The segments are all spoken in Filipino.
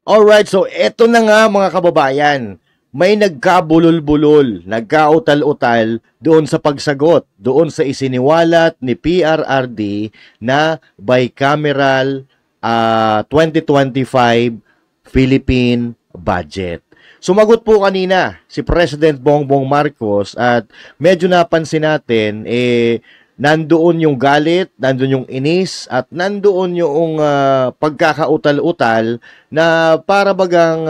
Alright, so eto na nga mga kababayan. May nagkabulol-bulol, nagkautal-utal doon sa pagsagot, doon sa isiniwalat ni PRRD na bicameral 2025 Philippine budget. Sumagot po kanina si President Bongbong Marcos at medyo napansin natin nandoon yung galit, nandoon yung inis at nandoon yung pagkakautal-utal na para bagang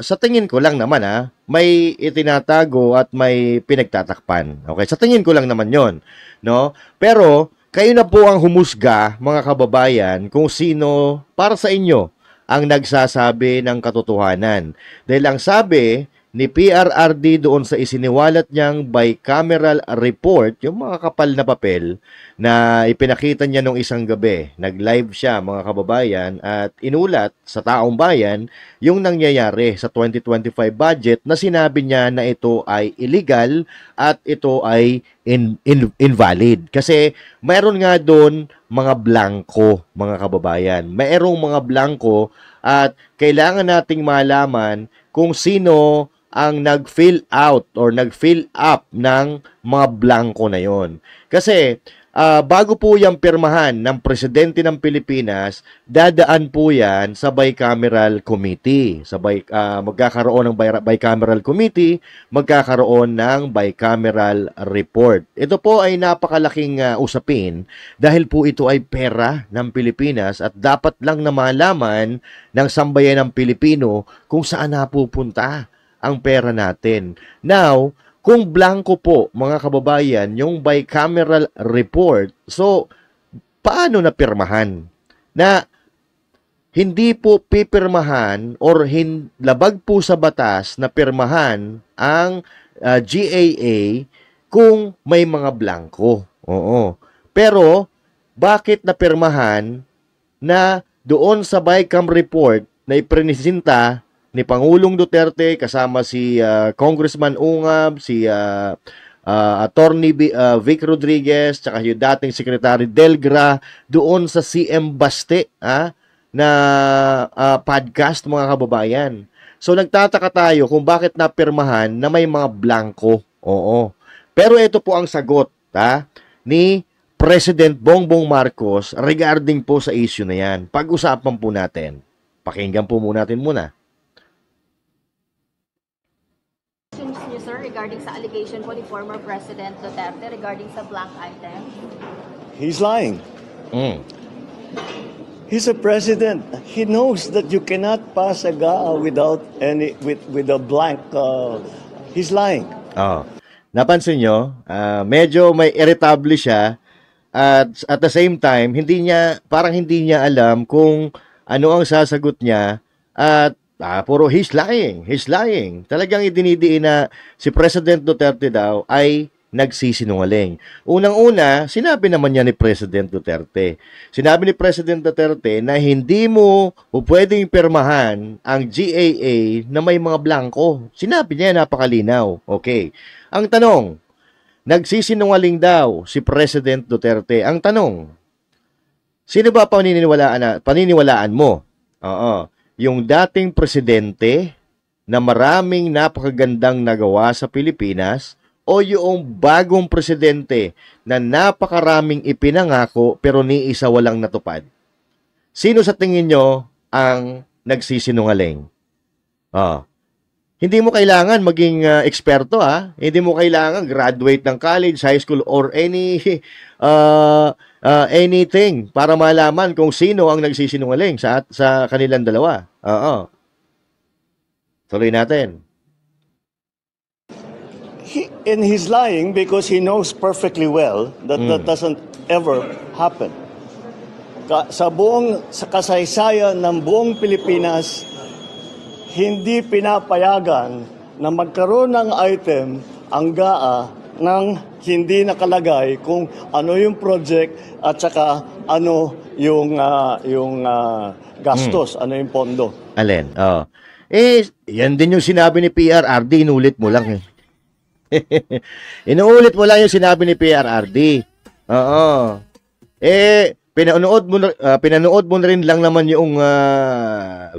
sa tingin ko lang naman may itinatago at may pinagtatakpan. Okay, sa tingin ko lang naman 'yon, no? Pero kayo na po ang humusga, mga kababayan, kung sino para sa inyo ang nagsasabi ng katotohanan. Dahil ang sabi ni PRRD doon sa isiniwalat niyang bicameral report, yung mga kapal na papel na ipinakita niya nung isang gabi. Nag-live siya, mga kababayan, at inulat sa taong bayan yung nangyayari sa 2025 budget na sinabi niya na ito ay illegal at ito ay invalid. Kasi mayroon nga doon mga blanco, mga kababayan. Mayroong mga blanco at kailangan nating malaman kung sino ang nag-fill out or nag-fill up ng mga blanco na yon. Kasi bago po yung pirmahan ng Presidente ng Pilipinas, dadaan po yan sa bicameral committee. Magkakaroon ng bicameral committee, magkakaroon ng bicameral report. Ito po ay napakalaking usapin dahil po ito ay pera ng Pilipinas at dapat lang na malaman ng sambayan ng Pilipino kung saan napupunta ang pera natin. Now, kung blanco po, mga kababayan, yung bicameral report, so, paano napirmahan? Na hindi po pipirmahan or labag po sa batas na pirmahan ang GAA kung may mga blanco. Oo. Pero, bakit napirmahan na doon sa BICAM report na iprinisinta ni Pangulong Duterte kasama si Congressman Ungab, si Attorney Vic Rodriguez, tsaka yung dating Secretary Delgra doon sa CM Baste na podcast, mga kababayan. So nagtataka tayo kung bakit napirmahan na may mga blanco. Oo. Pero ito po ang sagot ni President Bongbong Marcos regarding po sa issue na yan. Pag-usapan po natin. Pakinggan po natin muna. Sir, regarding sa allegation po ni former President Duterte regarding sa blank item? He's lying. He's a president. He knows that you cannot pass a GAA without with a blank. He's lying. Napansin nyo, medyo may irritable siya at the same time, parang hindi niya alam kung ano ang sasagot niya at puro he's lying. Talagang idinidiin na si President Duterte daw ay nagsisinungaling. Unang-una, sinabi naman niya ni President Duterte. Sinabi ni President Duterte na hindi mo pwedeng pirmahan ang GAA na may mga blanco. Sinabi niya, napakalinaw. Okay. Ang tanong, nagsisinungaling daw si President Duterte. Ang tanong, sino ba paniniwalaan mo? Oo. Yung dating presidente na maraming napakagandang nagawa sa Pilipinas o yung bagong presidente na napakaraming ipinangako pero ni isa walang natupad? Sino sa tingin nyo ang nagsisinungaling? Hindi mo kailangan maging eksperto Hindi mo kailangan graduate ng college, high school or anything para malaman kung sino ang nagsisinungaling sa kanilang dalawa. Tuloy natin. He's lying because he knows perfectly well that that doesn't ever happen. Sa kasaysayan ng buong Pilipinas, hindi pinapayagan na magkaroon ng item ang GAA nang hindi nakalagay kung ano yung project at saka ano yung gastos, ano yung pondo. Alin? Yan din yung sinabi ni PRRD, inulit mo lang inuulit mo lang yung sinabi ni PRRD. pinanood mo na rin lang naman yung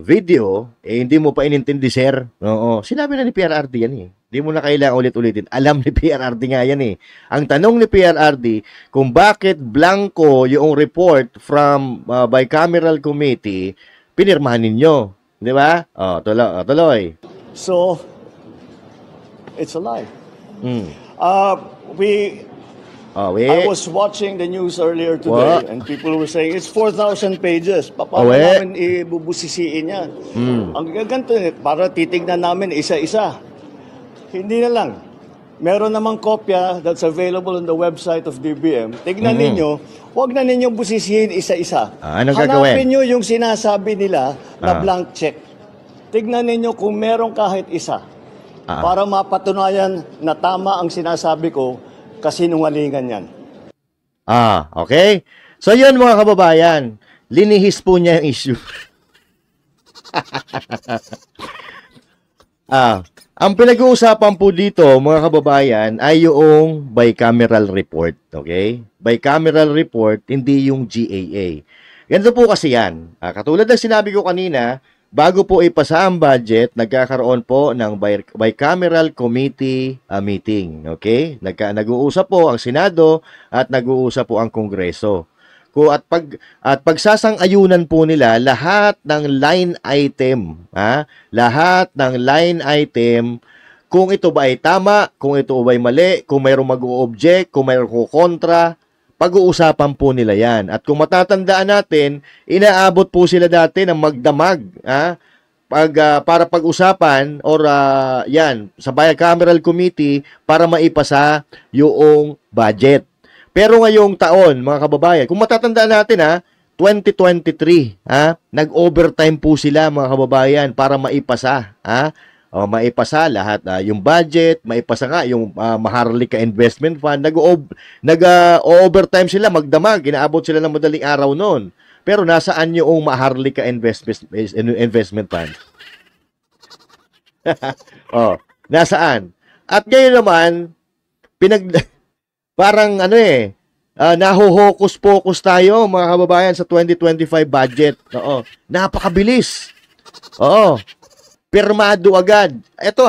video, hindi mo pa inintindi, sir. Oo. Sinabi na ni PRRD yan eh. Hindi mo na kailangan ulit-ulitin. Alam ni PRRD nga yan eh. Ang tanong ni PRRD, kung bakit blanco yung report from bicameral committee, pinirmahan ninyo. Di ba? Tuloy. So, it's a lie. Mm. I was watching the news earlier today and people were saying it's 4,000 pages. Paano namin ibubusisiin yan? Ang gaganto, para titignan namin isa-isa. Hindi na lang. Meron namang kopya that's available on the website of DBM. Tignan ninyo, huwag na ninyong busisihin isa-isa. Anong Hanapin nyo yung sinasabi nila na blank check. Tignan ninyo kung meron kahit isa. Para mapatunayan na tama ang sinasabi ko, kasinungalingan yan. Okay. So yun mga kababayan, linihis po niya yung issue. Ang pinag-uusapan po dito mga kababayan ay yung bicameral report. Okay? Bicameral report, hindi yung GAA. Ganito po kasi yan. Katulad ng sinabi ko kanina, bago po ipasa ang budget, nagkakaroon po ng bicameral committee meeting. Okay? Nag-uusap po ang Senado at nag-uusap po ang Kongreso. At pagsasang-ayunan po nila lahat ng line item, lahat ng line item, kung ito ba ay tama, kung ito ba ay mali, kung mayroong mag-o-object, kung mayroong kontra, pag-uusapan po nila yan. At kung matatandaan natin, inaabot po sila dati ng magdamag para pag-usapan or yan, sa bicameral committee para maipasa yung budget. Pero ngayong taon, mga kababayan, kung matatandaan natin 2023, nag-overtime po sila mga kababayan para maipasa. Maipasa lahat yung budget, maipasa nga yung Maharlika Investment Fund, nag-overtime sila, magdamag, inaabot sila ng madaling araw noon. Pero nasaan yung Maharlika Investment Fund? Nasaan? At ngayon naman, parang naho-hocus-pocus tayo mga kababayan sa 2025 budget. Napakabilis. Pirmado agad. Ito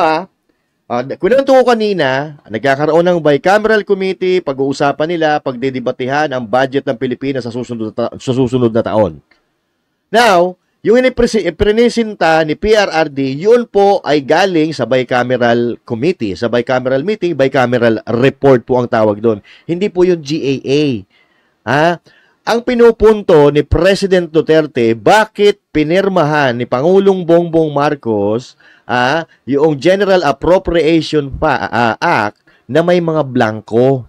kunanto ko kanina, nagkakaroon ng bicameral committee, pag-uusapan nila, pagdidebatehan ang budget ng Pilipinas sa susunod na taon. Now, yung inipresinta ni PRRD, yun po ay galing sa bicameral committee. Sa bicameral meeting, bicameral report po ang tawag doon. Hindi po yung GAA. Ang pinupunto ni President Duterte, bakit pinirmahan ni Pangulong Bongbong Marcos yung General Appropriation Act na may mga blanco.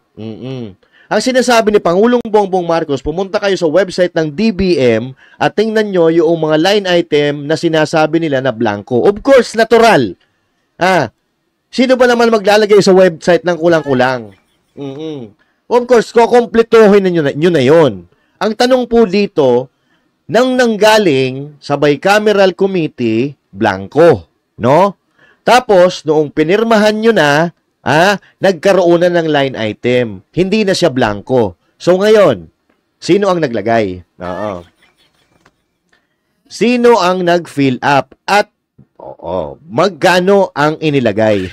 Ang sinasabi ni Pangulong Bongbong Marcos, pumunta kayo sa website ng DBM at tingnan nyo yung mga line item na sinasabi nila na blanco. Of course, natural. Sino ba naman maglalagay sa website ng kulang-kulang? Of course, kukompletohin nyo na yun. Ang tanong po dito, nang nanggaling sa bicameral committee, blanco. No? Tapos, noong pinirmahan nyo na, nagkaroon na ng line item. Hindi na siya blanco. So ngayon, sino ang naglagay? Sino ang nag-fill up? At magkano ang inilagay?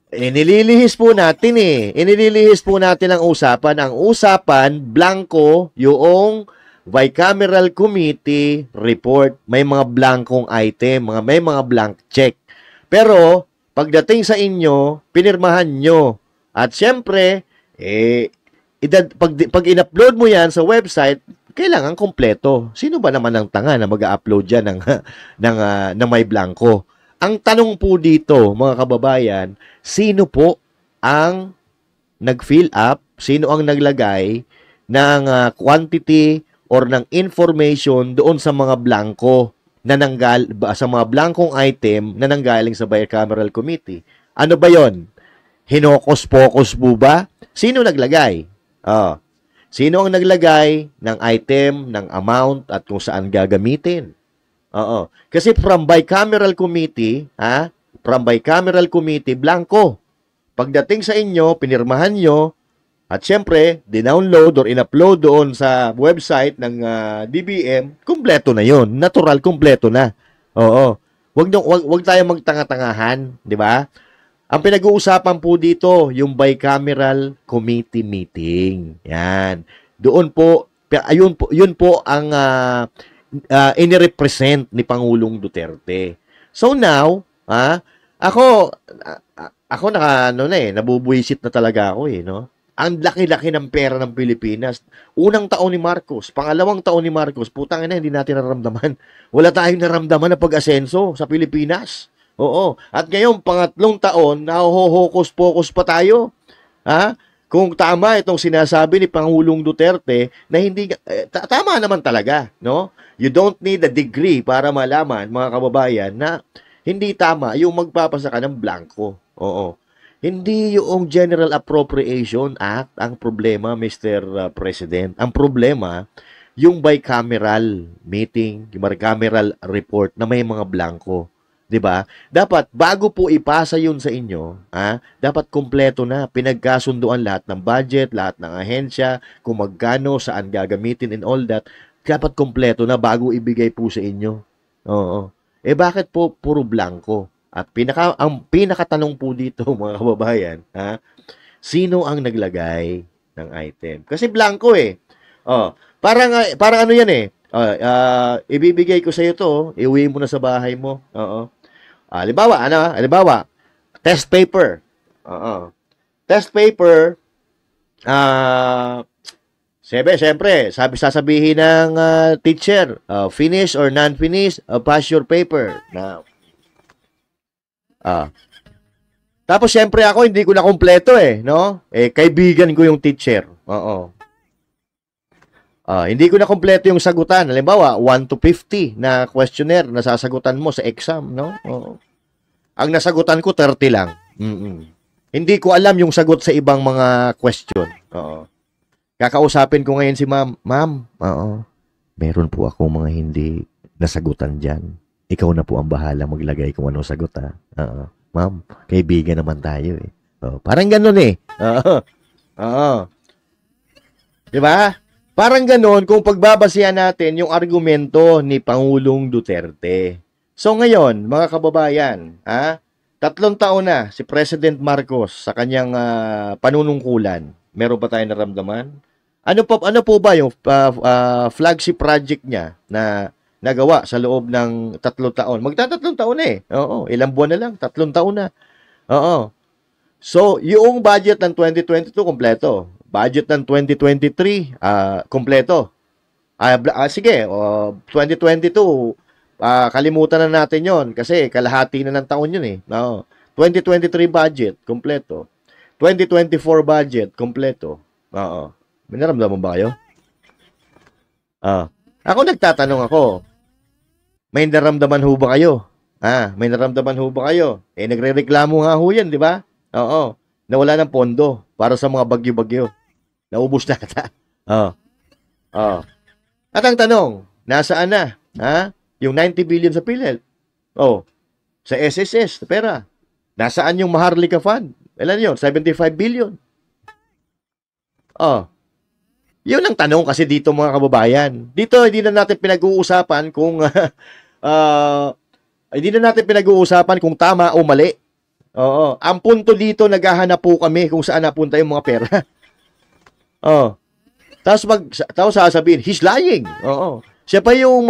Inililihis po natin Inililihis po natin ang usapan. Ang usapan, blanco, yung bicameral committee report. May mga blankong item, may mga blank check. Pero, pagdating sa inyo, pinirmahan nyo. At syempre, pag in-upload mo yan sa website, kailangan kompleto. Sino ba naman ang tanga na mag-upload yan ng may blanco? Ang tanong po dito, mga kababayan, sino po ang nag-fill up, sino ang naglagay ng quantity or ng information doon sa mga blanco na sa mga blankong item na nanggaling sa bicameral committee. Ano ba yon? Hinokos-pokos po ba? Sino naglagay? Sino ang naglagay ng item, ng amount, at kung saan gagamitin? Kasi from bicameral committee, blanco. Pagdating sa inyo, pinirmahan nyo, At syempre, dinownload or in-upload doon sa website ng DBM, kumpleto na yon. Natural, kumpleto na. Oo. Wag tayo magtanga-tangahan, di ba? Ang pinag-uusapan po dito, yung bicameral committee meeting. Yan. Doon po, yun po ang inirepresent ni Pangulong Duterte. So now, ako nabubuisit na talaga ako no? Ang laki-laki ng pera ng Pilipinas. Unang taon ni Marcos, pangalawang taon ni Marcos, putang ina, hindi natin naramdaman. Wala tayong naramdaman na pag-asenso sa Pilipinas. Oo. At ngayon, pangatlong taon, nahohokos-pokos pa tayo. Kung tama itong sinasabi ni Pangulong Duterte na hindi, tama naman talaga, no? You don't need a degree para malaman, mga kababayan, na hindi tama yung magpapasa ka ng blanco. Oo. Hindi yung General Appropriation Act ang problema, Mr. President. Ang problema, yung bicameral meeting, yung bicameral report na may mga blanco. 'Di ba? Dapat bago po ipasa 'yun sa inyo, dapat kumpleto na, pinagkasunduan lahat ng budget, lahat ng ahensya, kung magkano, saan gagamitin and all that. Dapat kumpleto na bago ibigay po sa inyo. Oo. Bakit po puro blanco? At ang pinakatanong po dito, mga kababayan, sino ang naglagay ng item? Kasi blanco parang ano yan ibibigay ko sa iyo to, iuwi mo na sa bahay mo. Oo. Halimbawa, test paper. Oo. Test paper, siyempre, sasabihin ng teacher, finish or non-finish, pass your paper. Now, tapos siyempre ako hindi ko na kumpleto no? Kaibigan ko yung teacher. Oo. Hindi ko na kumpleto yung sagutan. Halimbawa, 1 to 50 na questionnaire na sasagutan mo sa exam, no? Oo. Ang nasagutan ko 30 lang. Hindi ko alam yung sagot sa ibang mga question. Oo. Kakausapin ko ngayon si ma'am. Ma'am, meron po ako mga hindi nasagutan diyan. Ikaw na po ang bahala maglagay kung anong sagot, Ma'am, kaibigan naman tayo parang ganoon Oo. 'Di ba? Parang ganoon kung pagbabasihan natin yung argumento ni Pangulong Duterte. So ngayon, mga kababayan, 3 taon na si President Marcos sa kanyang panunungkulan. Meron pa tayong naramdaman? Ano po ba yung flagship project niya na nagawa sa loob ng 3 taon? Magta-3 taon Oo, ilang buwan na lang, 3 taon na. Oo. So, yung budget ng 2022 kompleto. Budget ng 2023 kompleto. Sige, 2022 kalimutan na natin 'yon kasi kalahati na ng taon 'yun No. 2023 budget kompleto. 2024 budget kompleto. Oo. May naramdaman ba kayo? Ako nagtatanong ako. May naramdaman ho ba kayo? May naramdaman ho ba kayo? Nagrereklamo nga ho yan, di ba? Oo. Nawala ng pondo para sa mga bagyo-bagyo. Naubos na ata. At ang tanong, nasaan na? Yung 90 billion sa PhilHealth? Sa SSS, pera. Nasaan yung Maharlika Fund? Ilan yun? 75 billion. Yun ang tanong kasi dito, mga kababayan. Dito, hindi na natin pinag-uusapan kung kung tama o mali. Oo. Ang punto dito, naghahanap po kami kung saan napunta yung mga pera. Tapos sasabihin, he's lying. Oo. Siya pa yung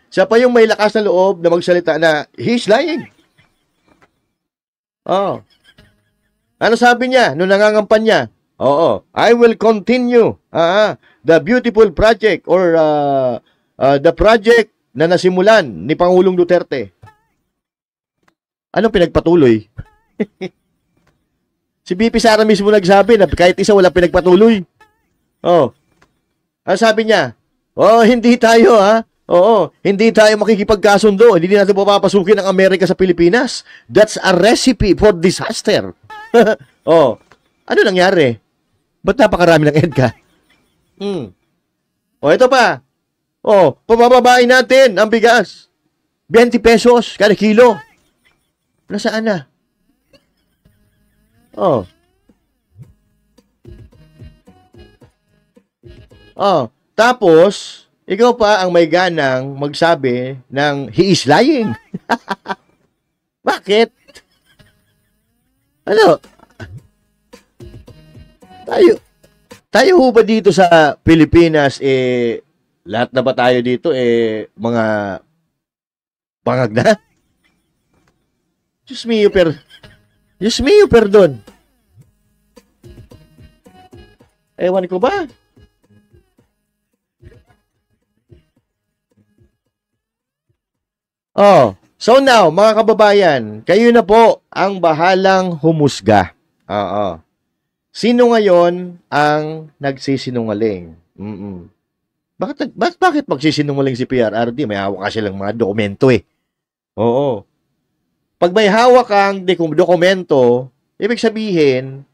siya pa yung may lakas na loob na magsalita na he's lying. Ano sabi niya nung nangangampanya? I will continue the beautiful project or the project na nasimulan ni Pangulong Duterte. Anong pinagpatuloy? Si BP Sara mismo nagsabi na kahit isa wala pinagpatuloy. Ano sabi niya? Hindi tayo hindi tayo makikipagkasundo. Hindi natin papapasukin ang Amerika sa Pilipinas. That's a recipe for disaster. Ano nangyari? Ba't napakarami ng EDCA? Ito pa. Pabababain natin ang bigas. 20 pesos kada kilo. Nasaan na? Oh, tapos, ikaw pa ang may ganang magsabi ng he is lying. Bakit? Ano? Tayo, tayo ho ba dito sa Pilipinas, lahat na ba tayo dito, mga bangag na? Diyos mio, perdon. Ewan ko ba? Oh, so now, mga kababayan, kayo na po ang bahalang humusga. Oo. Sino ngayon ang nagsisinungaling? Bakit magsisinungaling si PRRD? May hawak kasi lang mga dokumento eh. Oo. Pag may hawak kang dokumento, ibig sabihin,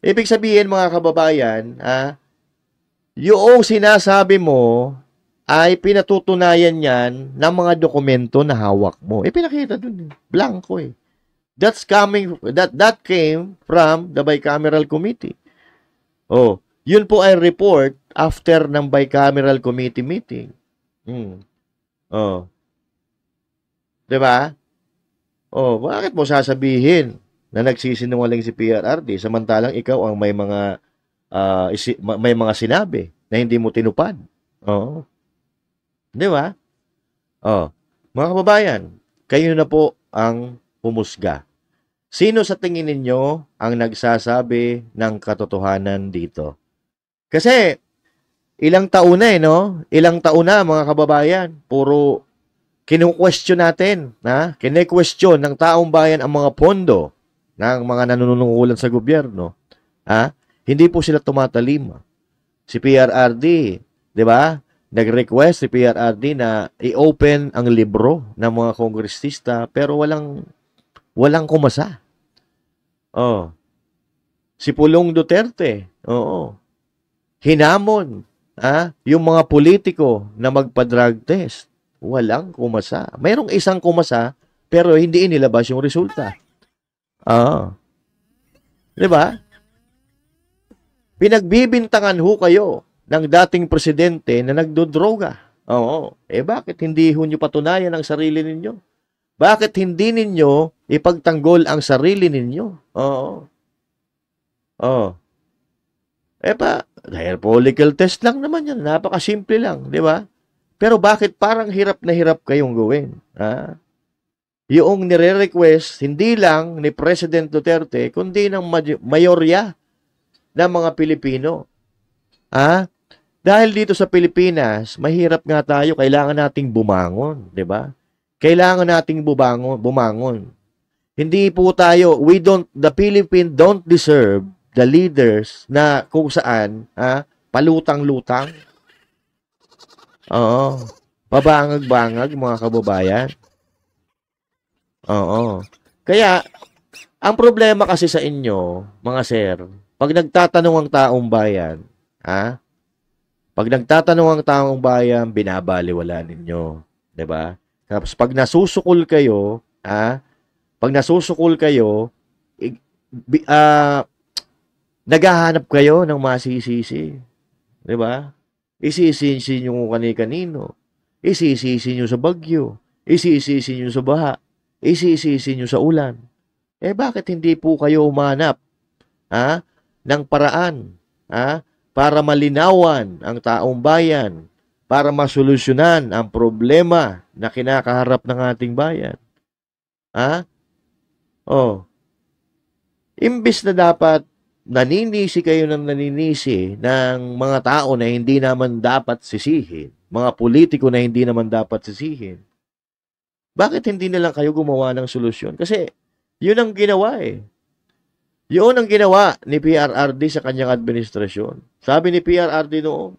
ibig sabihin mga kababayan, yung sinasabi mo ay pinatutunayan yan ng mga dokumento na hawak mo. Pinakita dun. Blanco eh. That came from the bicameral committee. Oh, yun po ay report after ng bicameral committee meeting. Oh. 'Di ba? Oh, bakit mo sasabihin na nagsisinungaling si PRRD samantalang ikaw ang may mga sinabi na hindi mo tinupad? Oh. 'Di ba? Oh, mga kababayan, kayo na po ang humusga. Sino sa tingin ninyo ang nagsasabi ng katotohanan dito? Kasi ilang taon na no? Ilang taon na mga kababayan, puro kinu-question natin, kine-question ng taong bayan ang mga pondo ng mga nanunungkulan sa gobyerno. Hindi po sila tumatalima. Si PRRD, 'di ba? Nag-request si PRRD na i-open ang libro ng mga kongresista pero walang kumasa. Oh. Si Pulong Duterte, oo. Hinamon, yung mga politiko na magpa-drug test. Walang kumasa. Mayroong isang kumasa, pero hindi inilabas yung resulta. 'Di ba? Pinagbibintangan ho kayo ng dating presidente na nagdodroga. Oo. Bakit hindi ho nyo patunayan ang sarili ninyo? Bakit hindi ninyo ipagtanggol ang sarili ninyo? Oo. Dahil political test lang naman yan. Napakasimple lang, di ba? Pero bakit parang hirap na hirap kayong gawin? Yung nire-request, hindi lang ni President Duterte, kundi ng mayorya ng mga Pilipino. Dahil dito sa Pilipinas, mahirap nga tayo, kailangan nating bumangon, di ba? Kailangan nating bumangon. Hindi po tayo, the Philippines don't deserve the leaders na kung saan, palutang-lutang. Oo. Pabangag-bangag, mga kababayan. Oo. Kaya, ang problema kasi sa inyo, mga sir, pag nagtatanong ang taong bayan, pag nagtatanong ang taong bayan, binabaliwala ninyo. 'Di ba? Tapos pag nasusukol kayo, naghahanap kayo ng masisisi. 'Di ba? Isisisi niyo kung kani-kanino. Isisisi niyo sa bagyo. Isisisi niyo sa baha. Isisisi niyo sa ulan. Bakit hindi po kayo umanap ng paraan, para malinawan ang taong bayan, para masolusyonan ang problema na kinakaharap ng ating bayan. Imbis na dapat naninisi kayo ng mga tao na hindi naman dapat sisihin, mga politiko na hindi naman dapat sisihin, bakit hindi na lang kayo gumawa ng solusyon? Kasi yun ang ginawa eh. Yun ang ginawa ni PRRD sa kanyang administrasyon. Sabi ni PRRD noon,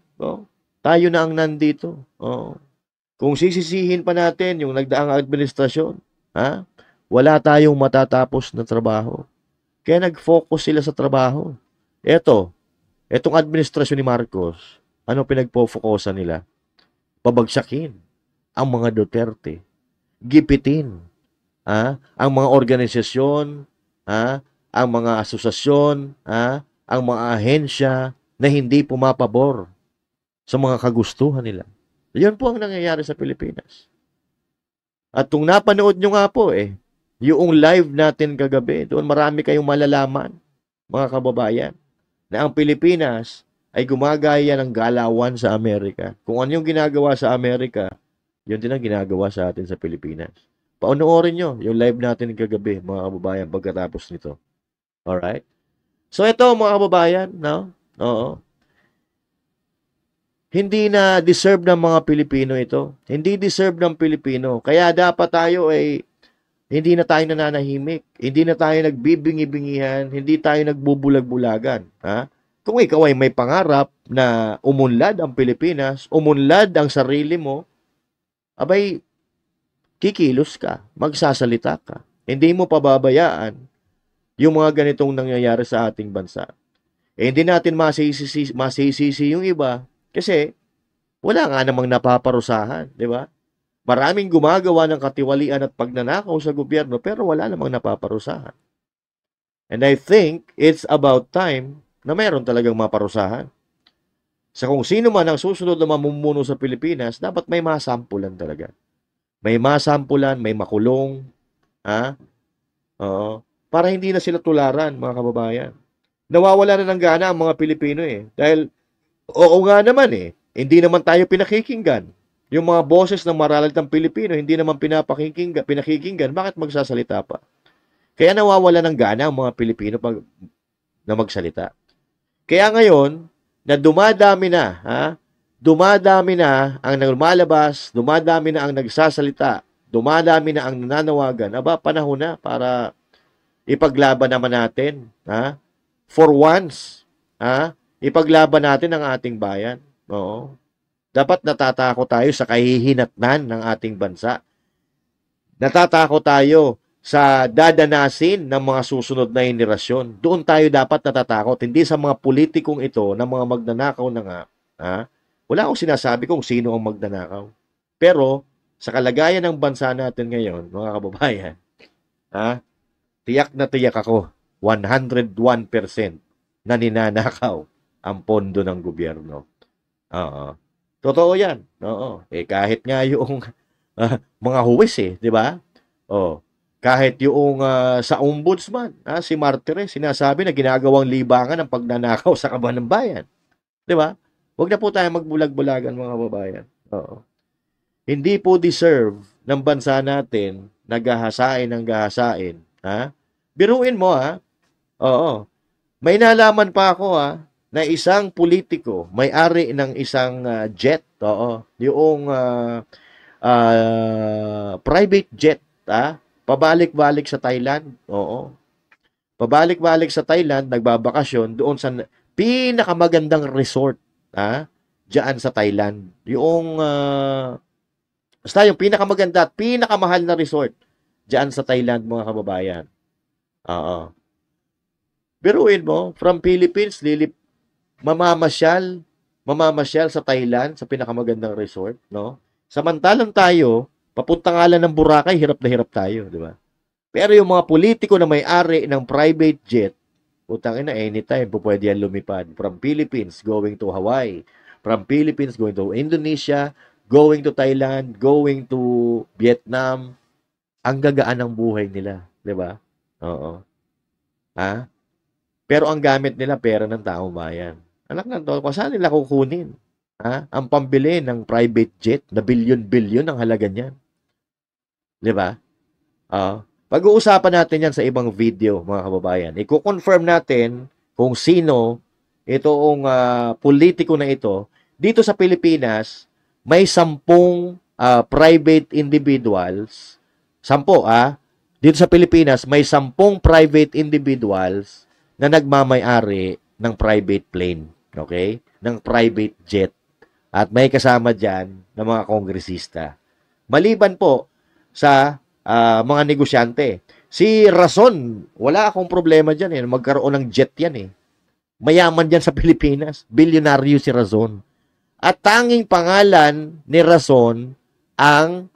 tayo na ang nandito. Kung sisisihin pa natin yung nagdaang administrasyon, wala tayong matatapos na trabaho. Kaya nag-focus sila sa trabaho. Etong administrasyon ni Marcos, ano pinagpo-focusan nila? Pabagsakin ang mga Duterte. Gipitin ang mga organisasyon, ang mga asosasyon, ang mga ahensya na hindi pumapabor sa mga kagustuhan nila. Yan po ang nangyayari sa Pilipinas. At kung napanood nyo nga po yung live natin kagabi, doon marami kayong malalaman, mga kababayan, na ang Pilipinas ay gumagaya ng galawan sa Amerika. Kung ano yung ginagawa sa Amerika, yun din ang ginagawa sa atin sa Pilipinas. Paunoorin nyo yung live natin kagabi, mga kababayan, pagkatapos nito. Alright? So ito, mga kababayan, no? Oo. Hindi na deserve ng mga Pilipino ito. Hindi deserve ng Pilipino. Kaya dapat tayo hindi na tayo nananahimik. Hindi na tayo nagbibingi-bingihan. Hindi tayo nagbubulag-bulagan. Ha? Kung ikaw ay may pangarap na umunlad ang Pilipinas, umunlad ang sarili mo, abay, kikilos ka, magsasalita ka. Hindi mo pababayaan yung mga ganitong nangyayari sa ating bansa. Hindi natin masisisi yung iba kasi wala nga namang napaparusahan, di ba? Maraming gumagawa ng katiwalian at pagnanakaw sa gobyerno pero wala namang napaparusahan. And I think it's about time na mayroon talagang maparusahan. Sa kung sino man ang susunod na mamumuno sa Pilipinas, dapat may masampulan talaga. May masampulan, may makulong, ha? Oo. Para hindi na sila tularan, mga kababayan. Nawawala na ng gana ang mga Pilipino Dahil, oo nga naman hindi naman tayo pinakikinggan. Yung mga boses ng maralitang Pilipino, hindi naman pinakikinggan, bakit magsasalita pa? Kaya nawawala ng gana ang mga Pilipino na magsalita. Kaya ngayon, na dumadami na ang lumalabas, dumadami na ang nagsasalita, dumadami na ang nananawagan, panahon na para ipaglaban naman natin, for once, ipaglaban natin ang ating bayan. Oo. Dapat natatakot tayo sa kahihinatnan ng ating bansa. Natatakot tayo sa dadanasin ng mga susunod na henerasyon. Doon tayo dapat natatakot. Hindi sa mga politikong ito na mga magnanakaw na nga. Wala akong sinasabi kung sino ang magnanakaw. Pero, sa kalagayan ng bansa natin ngayon, mga kababayan, tiyak na tiyak ako, 101% na ninanakaw ang pondo ng gobyerno. Oo. Totoo yan. Oo. Kahit nga yung mga huwis di ba? Kahit yung sa ombudsman, si Martires, sinasabi na ginagawang libangan ang pagnanakaw sa kaban ng bayan. Di ba? Huwag na po tayo magbulag-bulagan, mga kababayan. Oo. Hindi po deserve ng bansa natin na gahasain ng gahasain. Biruin mo, Oo. May nalaman pa ako, na isang politiko, may-ari ng isang jet, yung private jet, pabalik-balik sa Thailand, pabalik-balik sa Thailand, nagbabakasyon doon sa pinakamagandang resort, diyan sa Thailand. Yung pinakamaganda at pinakamahal na resort diyan sa Thailand, mga kababayan. Biruin mo, from Philippines, mamamasyal sa Thailand, sa pinakamagandang resort, no? Samantalang tayo, papunta nga lang ng Boracay, hirap na hirap tayo, di ba? Pero yung mga politiko na may-ari ng private jet, utangin na anytime, pwede yan lumipad. From Philippines, going to Hawaii. From Philippines, going to Indonesia, going to Thailand, going to Vietnam. Ang gagaan ng buhay nila, di ba? Oo. Pero ang gamit nila, pera ng taong bayan. Anak ng to, saan nila kukunin? Ang pambili ng private jet na bilyon-bilyon ang halaga niyan. Di ba? Pag-uusapan natin yan sa ibang video, mga kababayan. I-confirm natin kung sino itong politiko na ito. Dito sa Pilipinas, may 10 private individuals. 10, Dito sa Pilipinas, may 10 private individuals na nagmamay-ari ng private plane. Okay? Ng private jet. At may kasama dyan ng mga kongresista. Maliban po sa mga negosyante. Si Rason, wala akong problema dyan. Magkaroon ng jet yan. Mayaman dyan sa Pilipinas. Bilyonaryo si Rason. At tanging pangalan ni Rason ang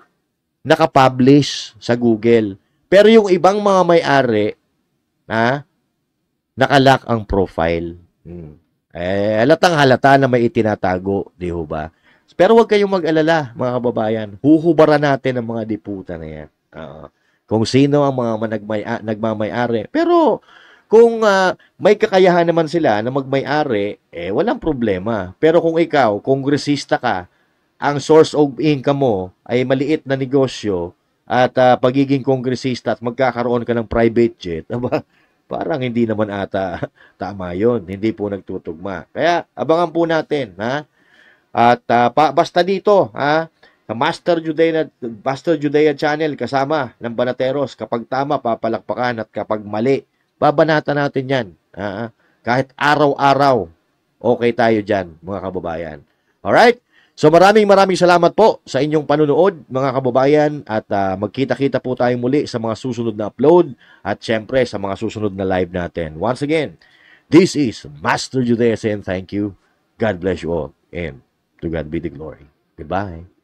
nakapublish sa Google. Pero yung ibang mga may-ari, nakalock ang profile. Halatang halata na may itinatago, di ho ba? Pero huwag kayong mag-alala, mga kababayan. Huhubaran natin ang mga diputa na yan. Kung sino ang mga nagmamay-ari. Pero kung may kakayahan naman sila na magmay-ari, walang problema. Pero kung ikaw, kongresista ka, ang source of income mo ay maliit na negosyo at pagiging kongresista at magkakaroon ka ng private jet, parang hindi naman ata tama yon. Hindi po nagtutugma. Kaya abangan po natin, ha? At basta dito, ha? Sa Master Judea Channel kasama ng Banateros, kapag tama, papalakpakan at kapag mali, babanatan natin yan. Kahit araw-araw, okay tayo dyan, mga kababayan. Alright? So maraming salamat po sa inyong panunood, mga kababayan, at magkita-kita po tayong muli sa mga susunod na upload at syempre sa mga susunod na live natin. Once again, this is Master Judea saying thank you. God bless you all and to God be the glory. Goodbye.